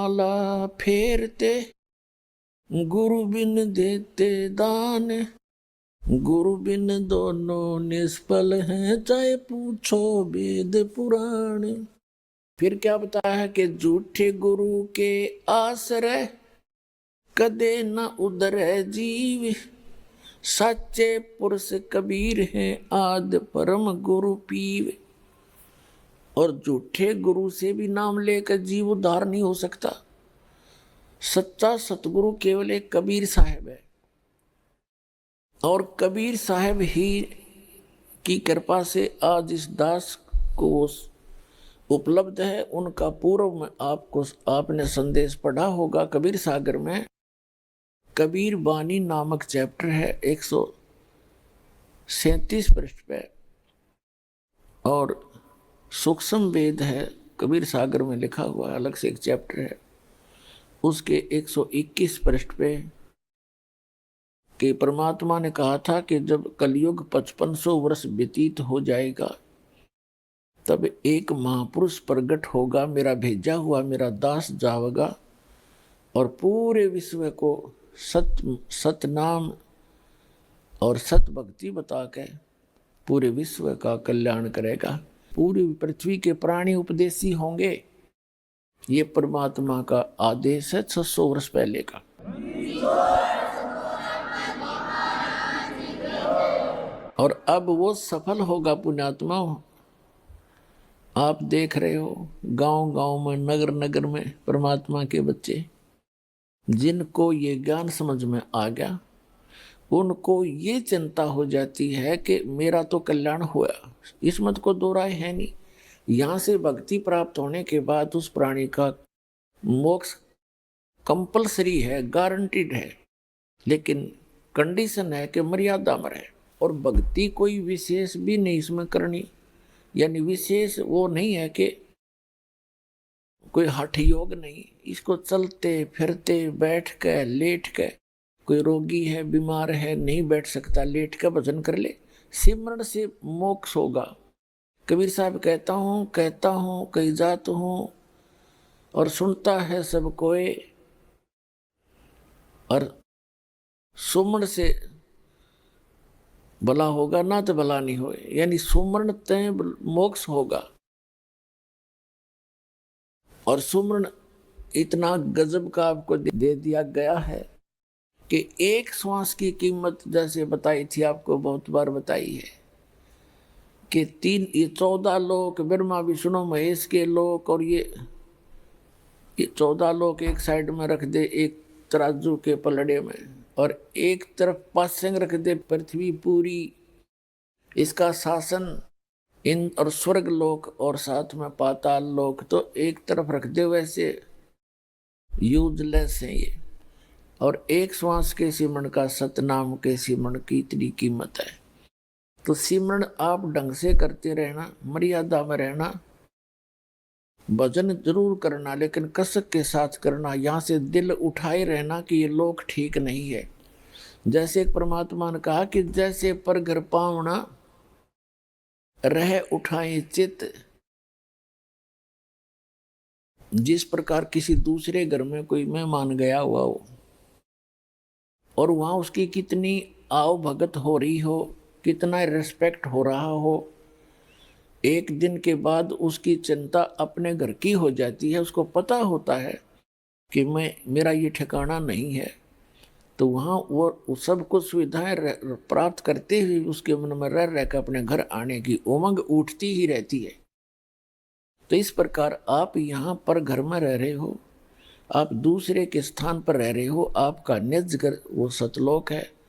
माला फेरते, गुरु बिन देते दान, गुरु बिन दोनों निष्फल हैं, चाहे पूछो वेद पुराण। फिर क्या बताया है कि झूठे गुरु के आश्रय, कदे न उधरे जीव, सच्चे पुरुष कबीर हैं, आद परम गुरु पीव। और झूठे गुरु से भी नाम लेकर जीव उद्धार नहीं हो सकता। सच्चा सतगुरु केवल एक कबीर साहब है, और कबीर साहब ही की कृपा से आज इस दास को उपलब्ध है। उनका पूर्व में आपने संदेश पढ़ा होगा कबीर सागर में। कबीर बानी नामक चैप्टर है 137 पृष्ठ पे, और सूक्ष्म वेद है कबीर सागर में लिखा हुआ है, अलग से एक चैप्टर है, उसके 121 पृष्ठ पे कि परमात्मा ने कहा था कि जब कलयुग 5500 वर्ष व्यतीत हो जाएगा, तब एक महापुरुष प्रकट होगा, मेरा भेजा हुआ मेरा दास जाएगा और पूरे विश्व को सत नाम और सत भक्ति बता के पूरे विश्व का कल्याण करेगा। पूरी पृथ्वी के प्राणी उपदेशी होंगे। ये परमात्मा का आदेश है 600 वर्ष पहले का। और अब वो सफल होगा पुण्यात्मा। आप देख रहे हो गांव-गांव में, नगर-नगर में परमात्मा के बच्चे, जिनको ये ज्ञान समझ में आ गया, उनको ये चिंता हो जाती है कि मेरा तो कल्याण हुआ। इस मत को दो राय है नहीं। यहाँ से भक्ति प्राप्त होने के बाद उस प्राणी का मोक्ष कंपलसरी है, गारंटीड है, लेकिन कंडीशन है कि मर्यादा में रहे। और भक्ति कोई विशेष भी नहीं इसमें करनी, यानी विशेष वो नहीं है कि कोई हठ योग नहीं। इसको चलते फिरते, बैठ के, लेट के, कोई रोगी है, बीमार है, नहीं बैठ सकता, लेट के भजन कर ले, सिमरण से मोक्ष होगा। कबीर साहब कहता हूँ कई जात हूँ, और सुनता है सब कोई, और सुमरण से भला होगा ना तो भला नहीं होए, यानी सुमरण तय मोक्ष होगा। और सुमरण इतना गजब का आपको दे दिया गया है कि एक श्वास की कीमत, जैसे बताई थी आपको, बहुत बार बताई है कि 14 लोक, ब्रह्मा विष्णु महेश के लोक, और ये 14 लोक एक साइड में रख दे एक तराजू के पलड़े में, और एक तरफ पासंग रख दे पृथ्वी पूरी, इसका शासन इन और स्वर्ग लोक, और साथ में पाताल लोक तो एक तरफ रख दे, वैसे यूजलेस है ये। और एक श्वास के सिमरण का, सतनाम के सिमरण की इतनी कीमत है। तो सिमरण आप ढंग से करते रहना, मर्यादा में रहना, भजन जरूर करना, लेकिन कसक के साथ करना। यहाँ से दिल उठाए रहना कि ये लोक ठीक नहीं है। जैसे एक परमात्मा ने कहा कि जैसे पर घर पावना रह उठाए चित, जिस प्रकार किसी दूसरे घर में कोई मेहमान गया हुआ हो और वहां उसकी कितनी आओ भगत हो रही हो, कितना रिस्पेक्ट हो रहा हो, एक दिन के बाद उसकी चिंता अपने घर की हो जाती है। उसको पता होता है कि मेरा ये ठिकाना नहीं है, तो वहाँ वो सब कुछ सुविधाएं प्राप्त करते हुए उसके मन में रह रहकर अपने घर आने की उमंग उठती ही रहती है। तो इस प्रकार आप यहाँ पर घर में रह रहे हो, आप दूसरे के स्थान पर रह रहे हो, आपका निज घर वो सतलोक है।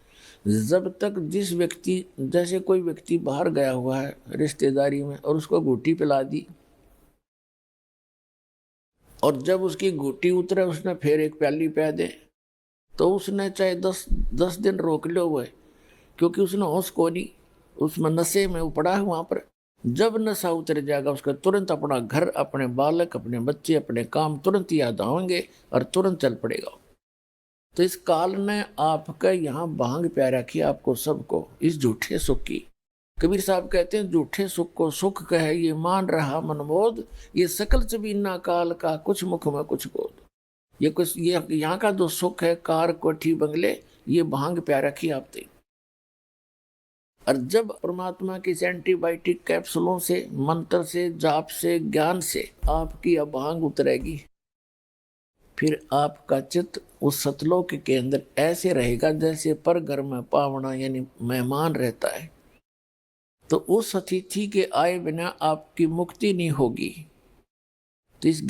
जब तक जिस व्यक्ति, जैसे कोई व्यक्ति बाहर गया हुआ है रिश्तेदारी में और उसको घूटी पिला दी, और जब उसकी घूटी उतरे उसने फिर एक प्याली पिला दे, तो उसने चाहे 10 दिन रोक लो हुए, क्योंकि उसने होश को नहीं, उसमें नशे में वो पड़ा है वहां पर। जब नशा उतर जाएगा उसका तुरंत अपना घर, अपने बालक, अपने बच्चे, अपने काम तुरंत याद आएंगे और तुरंत चल पड़ेगा। तो इस काल ने आपका यहाँ भांग प्या रखी आपको सबको, इस झूठे सुख की। कबीर साहब कहते हैं झूठे सुख को सुख कहे ये मान रहा मनमोद, ये सकल चबीना काल का कुछ मुख में कुछ बोध। ये कुछ ये यहाँ का जो सुख है, कार कोठी बंगले, ये भांग प्या रखी आपने। और जब परमात्मा की एंटीबायोटिक कैप्सूलों से, मंत्र से, जाप से, ज्ञान से आपकी अभांग उतरेगी, फिर आपका चित्त उस सतलोक के अंदर ऐसे रहेगा जैसे पर घर में पावना यानी मेहमान रहता है। तो उस अतिथि के आए बिना आपकी मुक्ति नहीं होगी। तो इस